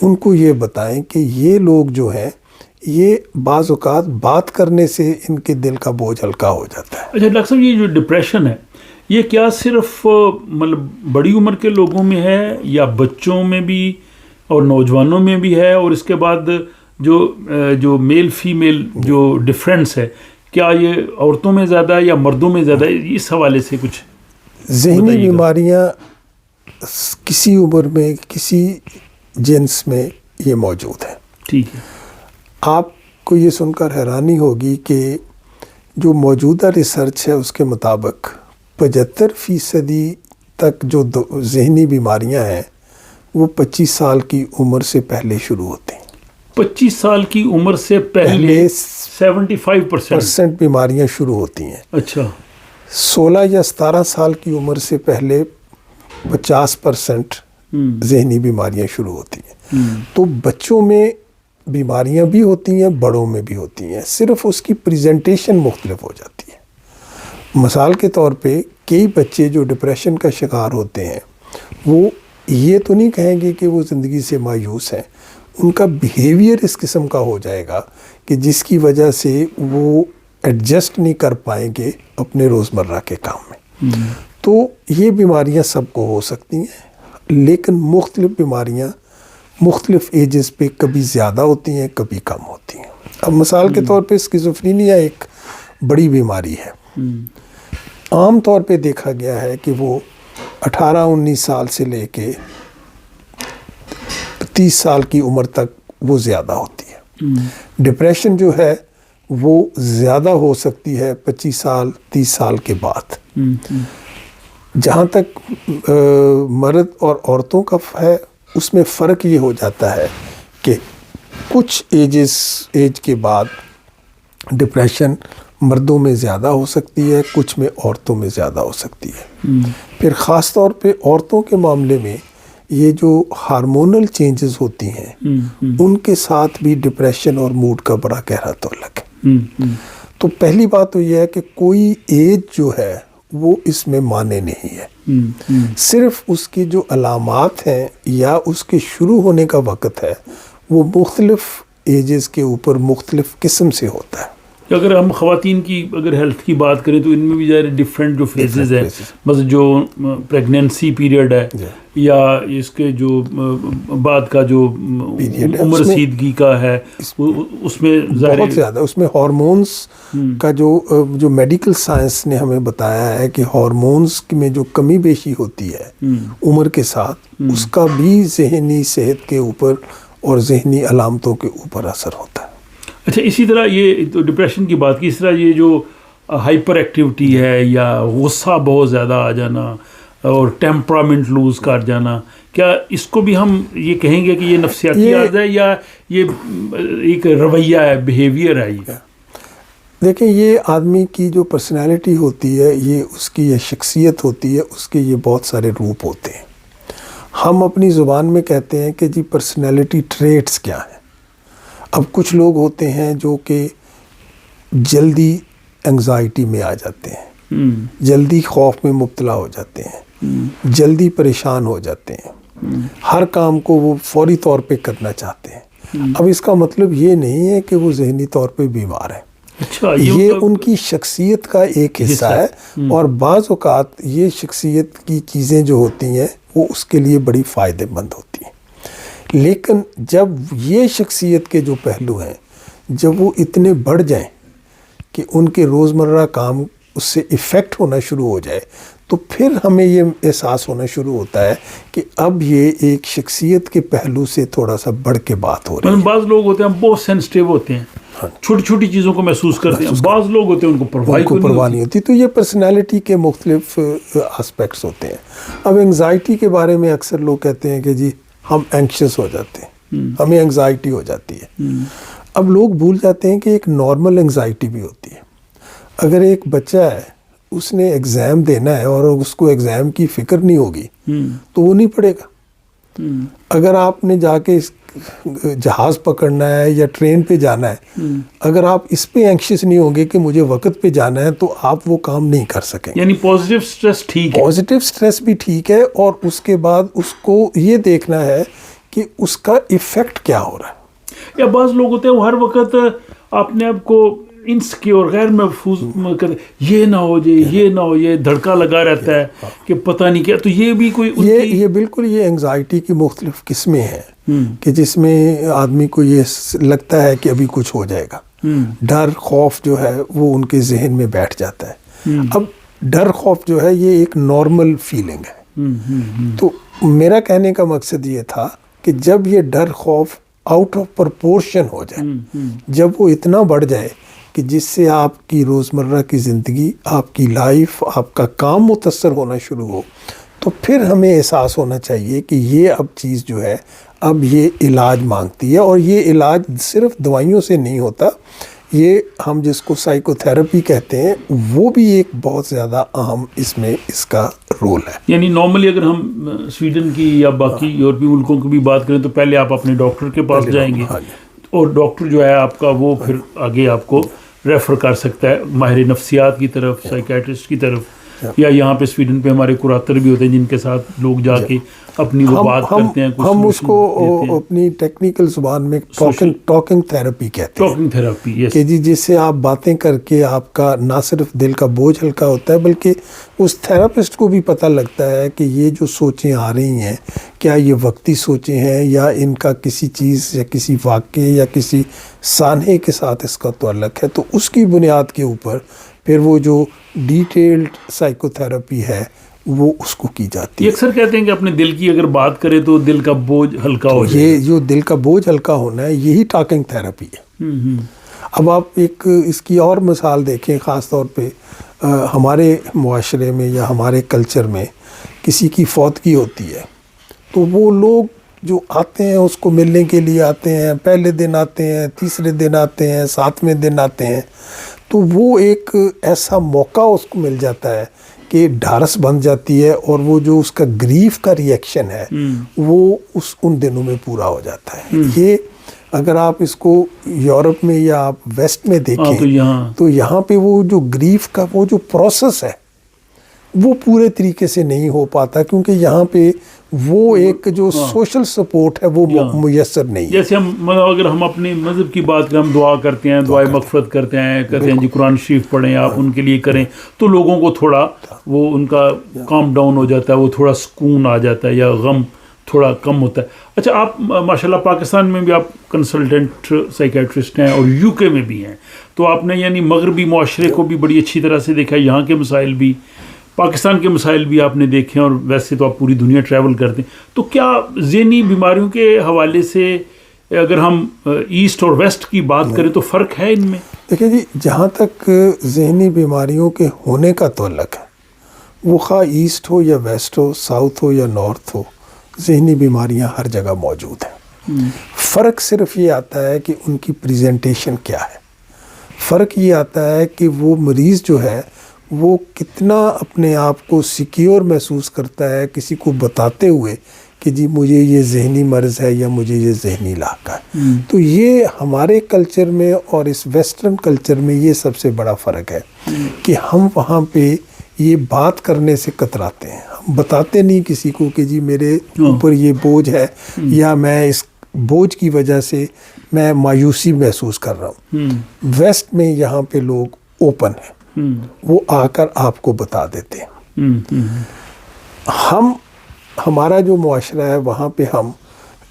ان کو یہ بتائیں کہ یہ لوگ جو ہیں یہ بعض اوقات بات کرنے سے ان کے دل کا بوجھ ہلکا ہو جاتا ہے. اچھا ڈاکٹر صاحب, یہ جو ڈپریشن ہے یہ کیا صرف مطلب بڑی عمر کے لوگوں میں ہے یا بچوں میں بھی اور نوجوانوں میں بھی ہے, اور اس کے بعد جو میل فیمیل جو ڈفرینس ہے کیا یہ عورتوں میں زیادہ ہے یا مردوں میں زیادہ ہے؟ اس حوالے سے کچھ ذہنی بیماریاں کسی عمر میں کسی جنس میں یہ موجود ہے. ٹھیک ہے. آپ کو یہ سن کر حیرانی ہوگی کہ جو موجودہ ریسرچ ہے اس کے مطابق 75% تک جو ذہنی بیماریاں ہیں وہ 25 سال کی عمر سے پہلے شروع ہوتی ہیں. 25 سال کی عمر سے پہلے 75% بیماریاں شروع ہوتی ہیں. اچھا. 16 یا 17 سال کی عمر سے پہلے 50% ذہنی بیماریاں شروع ہوتی ہیں. تو بچوں میں بیماریاں بھی ہوتی ہیں، بڑوں میں بھی ہوتی ہیں، صرف اس کی پریزنٹیشن مختلف ہو جاتی ہے. مثال کے طور پہ کئی بچے جو ڈپریشن کا شکار ہوتے ہیں وہ یہ تو نہیں کہیں گے کہ وہ زندگی سے مایوس ہیں، ان کا بیہیویئر اس قسم کا ہو جائے گا کہ جس کی وجہ سے وہ ایڈجسٹ نہیں کر پائیں گے اپنے روزمرہ کے کام میں. تو یہ بیماریاں سب کو ہو سکتی ہیں، لیکن مختلف بیماریاں مختلف ایجز پہ کبھی زیادہ ہوتی ہیں، کبھی کم ہوتی ہیں. اب مثال کے طور پہ اسکیزوفرینیا ایک بڑی بیماری ہے. عام طور پہ دیکھا گیا ہے کہ وہ 18-19 سال سے لے کے 30 سال کی عمر تک وہ زیادہ ہوتی ہے. ڈپریشن جو ہے وہ زیادہ ہو سکتی ہے 25 سال 30 سال کے بعد. جہاں تک مرد اور عورتوں کا ہے اس میں فرق یہ ہو جاتا ہے کہ کچھ ایج کے بعد ڈپریشن مردوں میں زیادہ ہو سکتی ہے، کچھ میں عورتوں میں زیادہ ہو سکتی ہے. پھر خاص طور پہ عورتوں کے معاملے میں یہ جو ہارمونل چینجز ہوتی ہیں ان کے ساتھ بھی ڈپریشن اور موڈ کا بڑا گہرا تعلق ہے. تو پہلی بات تو یہ ہے کہ کوئی ایج جو ہے وہ اس میں معنی نہیں ہے. صرف اس کی جو علامات ہیں یا اس کے شروع ہونے کا وقت ہے وہ مختلف ایجز کے اوپر مختلف قسم سے ہوتا ہے. اگر ہم خواتین کی اگر ہیلتھ کی بات کریں تو ان میں بھی ظاہر ڈفرینٹ جو فیزز ہیں، مثلا جو پریگنینسی پیریڈ ہے یا اس کے جو بعد کا جو عمر رسیدگی کا ہے اس میں بہت زیادہ اس میں ہارمونز کا جو میڈیکل سائنس نے ہمیں بتایا ہے کہ ہارمونز میں جو کمی بیشی ہوتی ہے عمر کے ساتھ اس کا بھی ذہنی صحت کے اوپر اور ذہنی علامتوں کے اوپر اثر ہوتا ہے. اچھا، اسی طرح یہ تو ڈپریشن کی بات کی، اس طرح یہ جو ہائپر ایکٹیویٹی ہے یا غصہ بہت زیادہ آ جانا اور ٹیمپرامنٹ لوز کر جانا، کیا اس کو بھی ہم یہ کہیں گے کہ یہ نفسیاتی عارضہ ہے یا یہ ایک رویہ ہے، بیہیویئر ہے؟ یہ دیکھیں، یہ آدمی کی جو پرسنالٹی ہوتی ہے، یہ اس کی یہ شخصیت ہوتی ہے، اس کے یہ بہت سارے روپ ہوتے ہیں. ہم اپنی زبان میں کہتے ہیں کہ جی پرسنالٹی ٹریٹس کیا ہیں. اب کچھ لوگ ہوتے ہیں جو کہ جلدی انگزائٹی میں آ جاتے ہیں، جلدی خوف میں مبتلا ہو جاتے ہیں، جلدی پریشان ہو جاتے ہیں، ہر کام کو وہ فوری طور پہ کرنا چاہتے ہیں. اب اس کا مطلب یہ نہیں ہے کہ وہ ذہنی طور پہ بیمار ہیں. اچھا، یہ ان کی شخصیت کا ایک حصہ ہے اور بعض اوقات یہ شخصیت کی چیزیں جو ہوتی ہیں وہ اس کے لیے بڑی فائدہ مند ہوتی ہیں. لیکن جب یہ شخصیت کے جو پہلو ہیں جب وہ اتنے بڑھ جائیں کہ ان کے روزمرہ کام اس سے افیکٹ ہونا شروع ہو جائے تو پھر ہمیں یہ احساس ہونا شروع ہوتا ہے کہ اب یہ ایک شخصیت کے پہلو سے تھوڑا سا بڑھ کے بات ہو رہی ہے. بعض لوگ ہوتے ہیں بہت سینسٹیو ہوتے ہیں، چھوٹی چھوٹی چیزوں کو محسوس کرتے ہیں. بعض لوگ ہوتے ہیں ان کو پرواہ نہیں ہوتی. تو یہ پرسنالٹی کے مختلف آسپیکٹس ہوتے ہیں. اب انگزائٹی کے بارے میں اکثر لوگ کہتے ہیں کہ جی ہم اینکشس ہو جاتے ہیں، ہمیں انگزائٹی ہو جاتی ہے. اب لوگ بھول جاتے ہیں کہ ایک نارمل انگزائٹی بھی ہوتی ہے. اگر ایک بچہ ہے اس نے ایگزام دینا ہے اور اس کو ایگزام کی فکر نہیں ہوگی تو وہ نہیں پڑھے گا. اگر آپ نے جا کے جہاز پکڑنا ہے یا ٹرین پہ جانا ہے، اگر آپ اس پہ اینکشس نہیں ہوں گے کہ مجھے وقت پہ جانا ہے تو آپ وہ کام نہیں کر سکیں. یعنی پازیٹیو سٹریس ٹھیک ہے، پازیٹیو سٹریس بھی ٹھیک ہے، اور اس کے بعد اس کو یہ دیکھنا ہے کہ اس کا ایفیکٹ کیا ہو رہا ہے. یا بعض لوگ ہوتے ہیں وہ ہر وقت اپنے آپ کو انسیکیور غیر محفوظ کرتے، یہ نہ ہو جائے، یہ نہ ہو جائے، دھڑکا لگا رہتا ہے کہ پتہ نہیں کیا. تو یہ بھی کوئی یہ بالکل یہ انگزائٹی کی مختلف قسمیں ہیں کہ جس میں آدمی کو یہ لگتا ہے کہ ابھی کچھ ہو جائے گا. ڈر خوف جو ہے وہ ان کے ذہن میں بیٹھ جاتا ہے. اب ڈر خوف جو ہے یہ ایک نارمل فیلنگ ہے. تو میرا کہنے کا مقصد یہ تھا کہ جب یہ ڈر خوف آؤٹ آف پرپورشن ہو جائے، جب وہ اتنا بڑھ جائے کہ جس سے آپ کی روزمرہ کی زندگی، آپ کی لائف، آپ کا کام متاثر ہونا شروع ہو، تو پھر ہمیں احساس ہونا چاہیے کہ یہ اب چیز جو ہے اب یہ علاج مانگتی ہے، اور یہ علاج صرف دوائیوں سے نہیں ہوتا، یہ ہم جس کو سائیکو تھراپی کہتے ہیں وہ بھی ایک بہت زیادہ اہم اس میں اس کا رول ہے. یعنی نارملی اگر ہم سویڈن کی یا باقی یورپی ملکوں کی بھی بات کریں تو پہلے آپ اپنے ڈاکٹر کے پاس جائیں گے، اور ڈاکٹر جو ہے آپ کا وہ پھر آگے آپ کو ریفر کر سکتا ہے ماہر نفسیات کی طرف، سائیکیٹرسٹ کی طرف، یا یہاں پہ سویڈن پہ ہمارے کوراتر بھی ہوتے ہیں جن کے ساتھ لوگ جا کے اپنی وہ بات کرتے ہیں. ہم اس کو اپنی ٹیکنیکل زبان میں ٹاکنگ تھراپی کہتے ہیں. ٹاکنگ تھراپی، کہ جی جس سے آپ باتیں کر کے آپ کا نہ صرف دل کا بوجھ ہلکا ہوتا ہے، بلکہ اس تھراپسٹ کو بھی پتہ لگتا ہے کہ یہ جو سوچیں آ رہی ہیں کیا یہ وقتی سوچیں ہیں یا ان کا کسی چیز یا کسی واقعے یا کسی سانحے کے ساتھ اس کا تعلق ہے. تو اس کی بنیاد کے اوپر پھر وہ جو ڈیٹیلڈ سائیکو تھراپی ہے وہ اس کو کی جاتی ہے. اکثر کہتے ہیں کہ اپنے دل کی اگر بات کرے تو دل کا بوجھ ہلکا ہو جائے. یہ جو دل کا بوجھ ہلکا ہونا ہے یہی ٹاکنگ تھراپی ہے. اب آپ ایک اس کی اور مثال دیکھیں، خاص طور پہ ہمارے معاشرے میں یا ہمارے کلچر میں کسی کی فوتگی ہوتی ہے تو وہ لوگ جو آتے ہیں اس کو ملنے کے لیے آتے ہیں، پہلے دن آتے ہیں، تیسرے دن آتے ہیں، 7ویں دن آتے ہیں، تو وہ ایک ایسا موقع اس کو مل جاتا ہے کہ ڈھارس بن جاتی ہے، اور وہ جو اس کا گریف کا ریئیکشن ہے وہ ان دنوں میں پورا ہو جاتا ہے. یہ اگر آپ اس کو یورپ میں یا آپ ویسٹ میں دیکھیں تو یہاں پہ وہ جو گریف کا وہ جو پروسیس ہے وہ پورے طریقے سے نہیں ہو پاتا، کیونکہ یہاں پہ وہ ایک جو سوشل سپورٹ ہے وہ میسر نہیں ہے. جیسے ہم اگر ہم اپنے مذہب کی بات کریں، ہم دعا کرتے ہیں، دعائے مغفرت کرتے ہیں، کہتے ہیں جی قرآن شریف پڑھیں، آپ ان کے لیے کریں، تو لوگوں کو تھوڑا وہ ان کا کام ڈاؤن ہو جاتا ہے، وہ تھوڑا سکون آ جاتا ہے یا غم تھوڑا کم ہوتا ہے. اچھا، آپ ماشاءاللہ پاکستان میں بھی آپ کنسلٹنٹ سائیکیٹرسٹ ہیں اور یو کے میں بھی ہیں، تو آپ نے یعنی مغربی معاشرے کو بھی بڑی اچھی طرح سے دیکھا، یہاں کے مسائل بھی، پاکستان کے مسائل بھی آپ نے دیکھے، اور ویسے تو آپ پوری دنیا ٹریول کرتے ہیں. تو کیا ذہنی بیماریوں کے حوالے سے اگر ہم ایسٹ اور ویسٹ کی بات کریں تو فرق ہے ان میں؟ دیکھیں جی، جہاں تک ذہنی بیماریوں کے ہونے کا تعلق ہے، وہ خواہ ایسٹ ہو یا ویسٹ ہو، ساؤتھ ہو یا نارتھ ہو، ذہنی بیماریاں ہر جگہ موجود ہیں. فرق صرف یہ آتا ہے کہ ان کی پریزنٹیشن کیا ہے. فرق یہ آتا ہے کہ وہ مریض جو ہے وہ کتنا اپنے آپ کو سیکیور محسوس کرتا ہے کسی کو بتاتے ہوئے کہ جی مجھے یہ ذہنی مرض ہے یا مجھے یہ ذہنی لاحقہ ہے. تو یہ ہمارے کلچر میں اور اس ویسٹرن کلچر میں یہ سب سے بڑا فرق ہے کہ ہم وہاں پہ یہ بات کرنے سے کتراتے ہیں. ہم بتاتے نہیں کسی کو کہ جی میرے اوپر یہ بوجھ ہے یا میں اس بوجھ کی وجہ سے میں مایوسی محسوس کر رہا ہوں. ویسٹ میں یہاں پہ لوگ اوپن ہیں، وہ آ کر آپ کو بتا دیتے ہیں. ہمارا جو معاشرہ ہے وہاں پہ ہم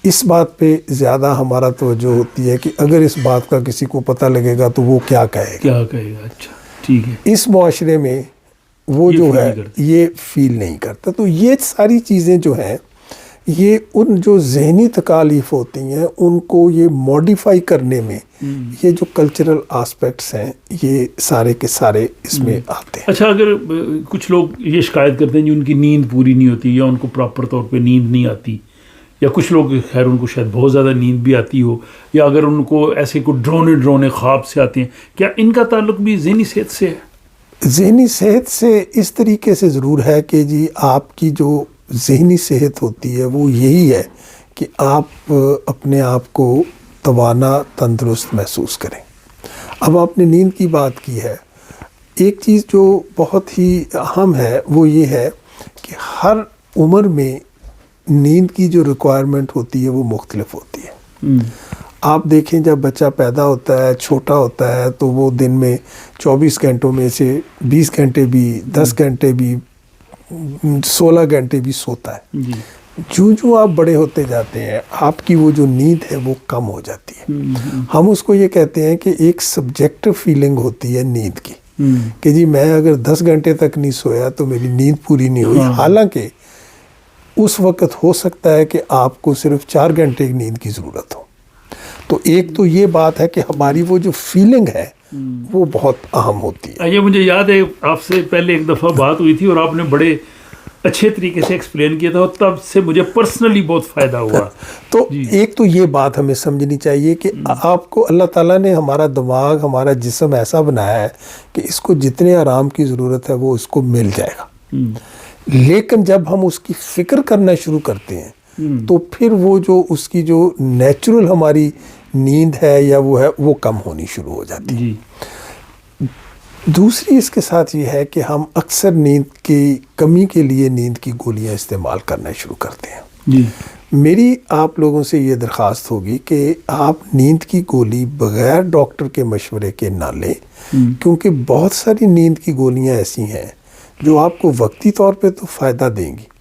اس بات پہ زیادہ ہمارا توجہ ہوتی ہے کہ اگر اس بات کا کسی کو پتہ لگے گا تو وہ کیا کہے گا. اچھا ٹھیک ہے. اس معاشرے میں وہ جو ہے یہ فیل نہیں کرتا. تو یہ ساری چیزیں جو ہیں یہ ان جو ذہنی تکالیف ہوتی ہیں ان کو یہ موڈیفائی کرنے میں یہ جو کلچرل آسپیکٹس ہیں یہ سارے کے سارے اس میں آتے ہیں. اچھا، اگر کچھ لوگ یہ شکایت کرتے ہیں جن کی نیند پوری نہیں ہوتی یا ان کو پراپر طور پہ نیند نہیں آتی، یا کچھ لوگ خیر ان کو شاید بہت زیادہ نیند بھی آتی ہو، یا اگر ان کو ایسے کوئی ڈرونے خواب سے آتے ہیں، کیا ان کا تعلق بھی ذہنی صحت سے ہے؟ ذہنی صحت سے اس طریقے سے ضرور ہے کہ جی آپ کی جو ذہنی صحت ہوتی ہے وہ یہی ہے کہ آپ اپنے آپ کو توانا تندرست محسوس کریں. اب آپ نے نیند کی بات کی ہے، ایک چیز جو بہت ہی اہم ہے وہ یہ ہے کہ ہر عمر میں نیند کی جو ریکوائرمنٹ ہوتی ہے وہ مختلف ہوتی ہے. آپ دیکھیں جب بچہ پیدا ہوتا ہے، چھوٹا ہوتا ہے، تو وہ دن میں 24 گھنٹوں میں سے 20 گھنٹے بھی، 10 گھنٹے بھی، 16 گھنٹے بھی سوتا ہے. جو آپ بڑے ہوتے جاتے ہیں آپ کی وہ جو نیند ہے وہ کم ہو جاتی ہے. ہم اس کو یہ کہتے ہیں کہ ایک سبجیکٹو فیلنگ ہوتی ہے نیند کی کہ جی میں اگر 10 گھنٹے تک نہیں سویا تو میری نیند پوری نہیں ہوئی. حالانکہ اس وقت ہو سکتا ہے کہ آپ کو صرف 4 گھنٹے کی نیند کی ضرورت ہو. تو ایک تو یہ بات ہے کہ ہماری وہ جو فیلنگ ہے وہ بہت اہم ہوتی ہے. یہ مجھے یاد ہے آپ سے پہلے ایک دفعہ بات ہوئی تھی اور آپ نے بڑے اچھے طریقے سے ایکسپلین کیا تھا اور تب سے مجھے پرسنلی بہت فائدہ ہوا. تو ایک تو یہ بات ہمیں سمجھنی چاہیے کہ آپ کو اللہ تعالیٰ نے ہمارا دماغ ہمارا جسم ایسا بنایا ہے کہ اس کو جتنے آرام کی ضرورت ہے وہ اس کو مل جائے گا. لیکن جب ہم اس کی فکر کرنا شروع کرتے ہیں تو پھر وہ جو اس کی جو نیچرل ہماری نیند ہے یا وہ ہے وہ کم ہونی شروع ہو جاتی ہے. دوسری اس کے ساتھ یہ ہے کہ ہم اکثر نیند کی کمی کے لیے نیند کی گولیاں استعمال کرنا شروع کرتے ہیں. میری آپ لوگوں سے یہ درخواست ہوگی کہ آپ نیند کی گولی بغیر ڈاکٹر کے مشورے کے نہ لیں، کیونکہ بہت ساری نیند کی گولیاں ایسی ہیں جو آپ کو وقتی طور پہ تو فائدہ دیں گی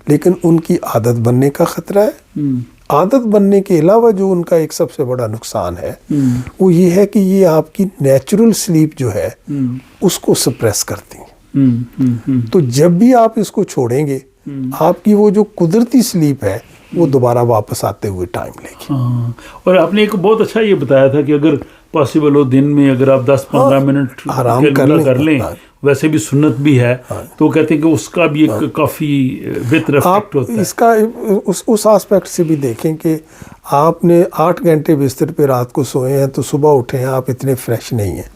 لیکن ان کی عادت بننے کا خطرہ ہے. عادت بننے کے علاوہ جو ان کا ایک سب سے بڑا نقصان ہے وہ یہ ہے کہ یہ آپ کی نیچرل سلیپ جو ہے اس کو سپریس کرتی ہیں. تو جب بھی آپ اس کو چھوڑیں گے آپ کی وہ جو قدرتی سلیپ ہے وہ دوبارہ واپس آتے ہوئے ٹائم لے گی. اور آپ نے ایک بہت اچھا یہ بتایا تھا کہ اگر پاسبل ہو دن میں اگر آپ 10-15 منٹ آرام کر لیں، ویسے بھی سنت بھی ہے تو کہتے ہیں کہ اس کا بھی ایک کافی بہتر افیکٹ ہوتا ہے. اس کا اس آسپیکٹ سے بھی دیکھیں کہ آپ نے 8 گھنٹے بستر پہ رات کو سوئے ہیں تو صبح اٹھے ہیں آپ اتنے فریش نہیں ہیں.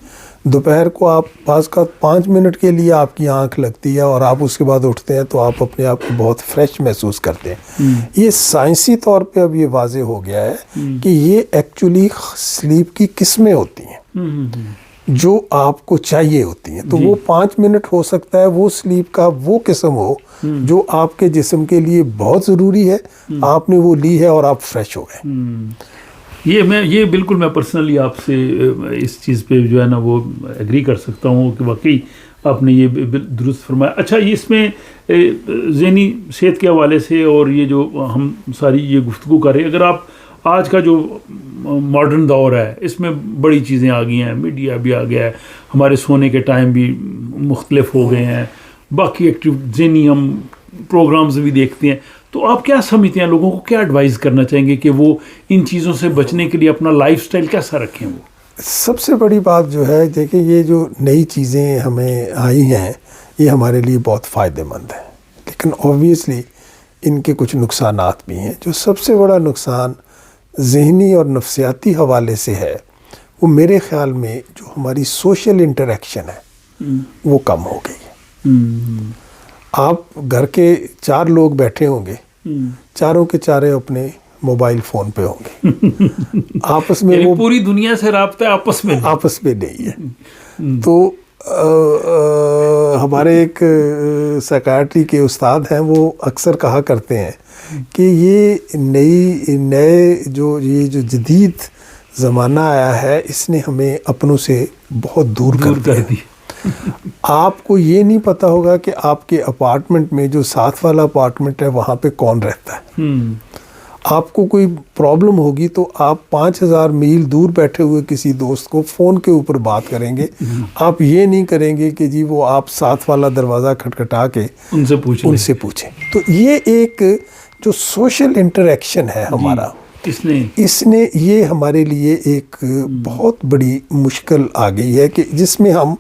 دوپہر کو آپ بعض کا 5 منٹ کے لیے آپ کی آنکھ لگتی ہے اور آپ اس کے بعد اٹھتے ہیں تو آپ اپنے آپ کو بہت فریش محسوس کرتے ہیں. یہ سائنسی طور پہ اب یہ واضح ہو گیا ہے کہ یہ ایکچولی سلیپ کی قسمیں ہوتی ہیں جو آپ کو چاہیے ہوتی ہیں. تو وہ 5 منٹ ہو سکتا ہے وہ سلیپ کا وہ قسم ہو جو آپ کے جسم کے لیے بہت ضروری ہے، آپ نے وہ لی ہے اور آپ فریش ہو گئے. یہ بالکل میں پرسنلی آپ سے اس چیز پہ جو ہے نا وہ ایگری کر سکتا ہوں کہ واقعی آپ نے یہ درست فرمایا. اچھا، اس میں ذہنی صحت کے حوالے سے اور یہ جو ہم ساری یہ گفتگو کر رہے ہیں، اگر آپ آج کا جو ماڈرن دور ہے اس میں بڑی چیزیں آ گئی ہیں، میڈیا بھی آ گیا ہے، ہمارے سونے کے ٹائم بھی مختلف ہو گئے ہیں، باقی ایکٹیو ذہنی ہم پروگرامز بھی دیکھتے ہیں. تو آپ کیا سمجھتے ہیں، لوگوں کو کیا ایڈوائز کرنا چاہیں گے کہ وہ ان چیزوں سے بچنے کے لیے اپنا لائف سٹائل کیسا رکھیں؟ وہ سب سے بڑی بات جو ہے، دیکھیں یہ جو نئی چیزیں ہمیں آئی ہیں یہ ہمارے لیے بہت فائدہ مند ہیں، لیکن اوبویسلی ان کے کچھ نقصانات بھی ہیں. جو سب سے بڑا نقصان ذہنی اور نفسیاتی حوالے سے ہے وہ میرے خیال میں جو ہماری سوشل انٹریکشن ہے وہ کم ہو گئی ہے. آپ گھر کے 4 لوگ بیٹھے ہوں گے، چاروں کے چارے اپنے موبائل فون پہ ہوں گے، آپس میں وہ پوری دنیا سے رابطہ آپس میں نہیں ہے. تو ہمارے ایک سائیکائٹری کے استاد ہیں وہ اکثر کہا کرتے ہیں کہ یہ نئے جو جدید زمانہ آیا ہے اس نے ہمیں اپنوں سے بہت دور کر دیا. آپ کو یہ نہیں پتا ہوگا کہ آپ کے اپارٹمنٹ میں جو ساتھ والا اپارٹمنٹ ہے وہاں پہ کون رہتا ہے. آپ کو کوئی پرابلم ہوگی تو آپ 5000 میل دور بیٹھے ہوئے کسی دوست کو فون کے اوپر بات کریں گے. آپ یہ نہیں کریں گے کہ جی وہ آپ ساتھ والا دروازہ کھٹکھٹا کے ان سے پوچھیں. تو یہ ایک جو سوشل انٹریکشن ہے ہمارا، اس نے یہ ہمارے لیے ایک بہت بڑی مشکل آ گئی ہے کہ جس میں ہم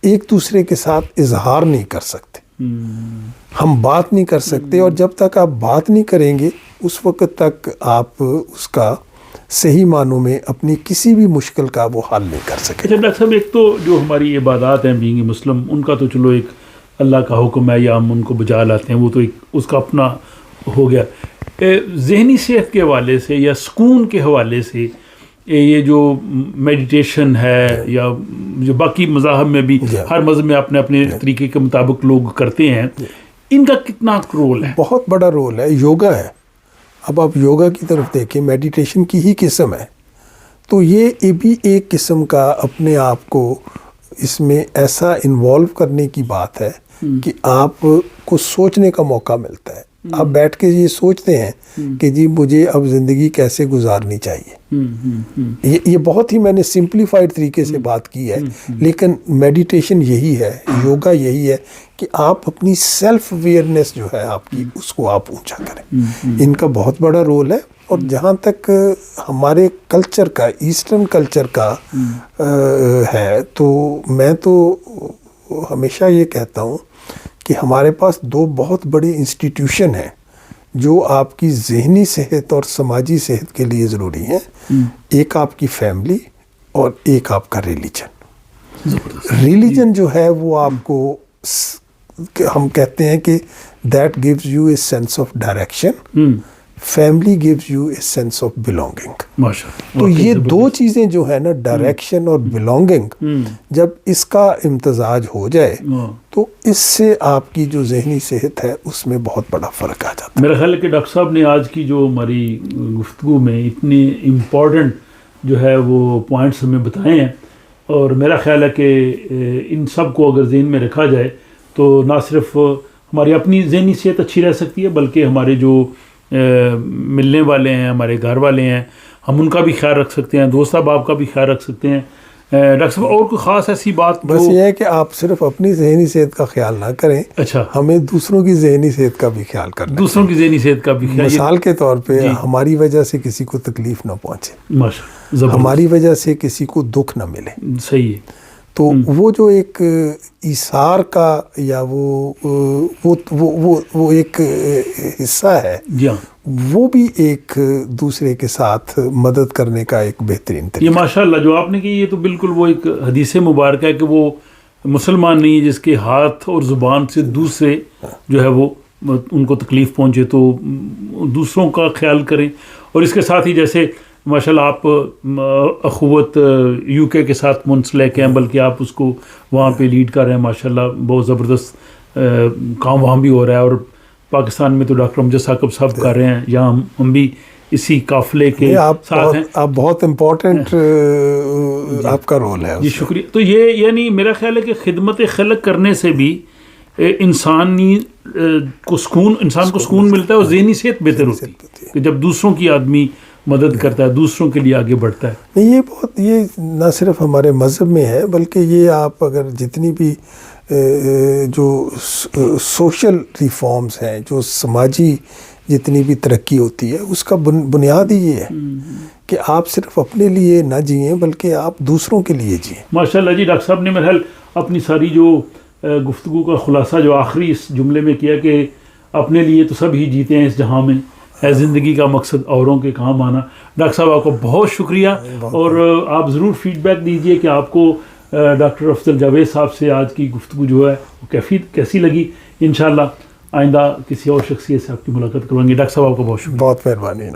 ایک دوسرے کے ساتھ اظہار نہیں کر سکتے، ہم بات نہیں کر سکتے، اور جب تک آپ بات نہیں کریں گے اس وقت تک آپ اس کا صحیح معنوں میں اپنی کسی بھی مشکل کا وہ حل نہیں کر سکے. ڈاکٹر صاحب، ایک تو جو ہماری عبادات ہیں بینگ مسلم، ان کا تو چلو ایک اللہ کا حکم ہے یا ہم ان کو بجا لاتے ہیں، وہ تو ایک اس کا اپنا ہو گیا. ذہنی صحت کے حوالے سے یا سکون کے حوالے سے یہ جو میڈیٹیشن ہے یا جو باقی مذاہب میں بھی ہر مذہب میں اپنے اپنے طریقے کے مطابق لوگ کرتے ہیں، ان کا کتنا رول ہے؟ بہت بڑا رول ہے. یوگا ہے، اب آپ یوگا کی طرف دیکھیں، میڈیٹیشن کی ہی قسم ہے، تو یہ بھی ایک قسم کا اپنے آپ کو اس میں ایسا انوالو کرنے کی بات ہے کہ آپ کو سوچنے کا موقع ملتا ہے. آپ بیٹھ کے یہ سوچتے ہیں کہ جی مجھے اب زندگی کیسے گزارنی چاہیے. یہ بہت ہی میں نے سمپلیفائڈ طریقے سے بات کی ہے, لیکن میڈیٹیشن یہی ہے, یوگا یہی ہے کہ آپ اپنی سیلف اویئرنیس جو ہے آپ کی, اس کو آپ اونچا کریں. ان کا بہت بڑا رول ہے. اور جہاں تک ہمارے کلچر کا, ایسٹرن کلچر کا ہے, تو میں تو ہمیشہ یہ کہتا ہوں کہ ہمارے پاس دو بہت بڑی انسٹیٹیوشن ہیں جو آپ کی ذہنی صحت اور سماجی صحت کے لیے ضروری ہیں. ایک آپ کی فیملی اور ایک آپ کا ریلیجن. ریلیجن جو ہے وہ آپ کو, ہم کہتے ہیں کہ that gives you a sense of direction, family gives you a sense of belonging. تو یہ دو چیزیں جو ہے نا, ڈائریکشن اور بلونگنگ, جب اس کا امتزاج ہو جائے تو اس سے آپ کی جو ذہنی صحت ہے اس میں بہت بڑا فرق آ جاتا ہے. میرا خیال ہے کہ ڈاکٹر صاحب نے آج کی جو ہماری گفتگو میں اتنے امپورٹنٹ جو ہے وہ پوائنٹس ہمیں بتائے ہیں, اور میرا خیال ہے کہ ان سب کو اگر ذہن میں رکھا جائے تو نہ صرف ہماری اپنی ذہنی صحت اچھی رہ سکتی ہے, بلکہ ہمارے جو ملنے والے ہیں, ہمارے گھر والے ہیں, ہم ان کا بھی خیال رکھ سکتے ہیں, دوست احباب کا بھی خیال رکھ سکتے ہیں. ڈاکٹر صاحب اور کوئی خاص ایسی بات؟ بس یہ ہے کہ آپ صرف اپنی ذہنی صحت کا خیال نہ کریں, اچھا, ہمیں دوسروں کی ذہنی صحت کا بھی خیال کرنا, دوسروں کی ذہنی صحت کا بھی خیال. مثال کے طور پہ ہماری وجہ سے کسی کو تکلیف نہ پہنچے, ماشاءاللہ, ہماری وجہ سے کسی کو دکھ نہ ملے. صحیح ہے. تو وہ جو ایک ایثار کا یا وہ ایک حصہ ہے, جی ہاں, وہ بھی ایک دوسرے کے ساتھ مدد کرنے کا ایک بہترین طریقہ. یہ ماشاءاللہ جو آپ نے کی, یہ تو بالکل وہ ایک حدیث مبارکہ ہے کہ وہ مسلمان نہیں ہے جس کے ہاتھ اور زبان سے دوسرے جو ہے وہ ان کو تکلیف پہنچے تو دوسروں کا خیال کریں. اور اس کے ساتھ ہی جیسے ماشاءاللہ آپ اخوت یو کے ساتھ منسلک ہیں, بلکہ آپ اس کو وہاں پہ لیڈ کر رہے ہیں, ماشاءاللہ بہت زبردست کام وہاں بھی ہو رہا ہے. اور پاکستان میں تو ڈاکٹر امجد ثاقب صاحب کر رہے ہیں, یہاں ہم بھی اسی قافلے کے ساتھ ہیں. آپ بہت امپورٹنٹ آپ کا رول ہے. جی شکریہ. تو یہ یعنی میرا خیال ہے کہ خدمت خلق کرنے سے بھی انسان کو سکون ملتا ہے اور ذہنی صحت بہتر ہوتی ہے کہ جب دوسروں کی آدمی مدد کرتا ہے, دوسروں کے لیے آگے بڑھتا ہے. نہیں, یہ نہ صرف ہمارے مذہب میں ہے, بلکہ یہ آپ اگر جتنی بھی جو سوشل ریفارمز ہیں, جو سماجی جتنی بھی ترقی ہوتی ہے, اس کا بنیاد ہی یہ ہے کہ آپ صرف اپنے لیے نہ جئیں بلکہ آپ دوسروں کے لیے جئیں. ماشاءاللہ. جی ڈاکٹر صاحب نے میرا خیال اپنی ساری جو گفتگو کا خلاصہ جو آخری اس جملے میں کیا کہ اپنے لیے تو سب ہی جیتے ہیں اس جہاں میں, ہے زندگی کا مقصد اوروں کے کام آنا. ڈاکٹر صاحب آپ کو بہت شکریہ, اور آپ ضرور فیڈ بیک دیجئے کہ آپ کو ڈاکٹر افضل جاوید صاحب سے آج کی گفتگو جو ہے وہ کیسی لگی. انشاءاللہ آئندہ کسی اور شخصیت سے آپ کی ملاقات کروائیں گے. ڈاکٹر صاحب آپ کو بہت شکریہ. بہت مہربانی.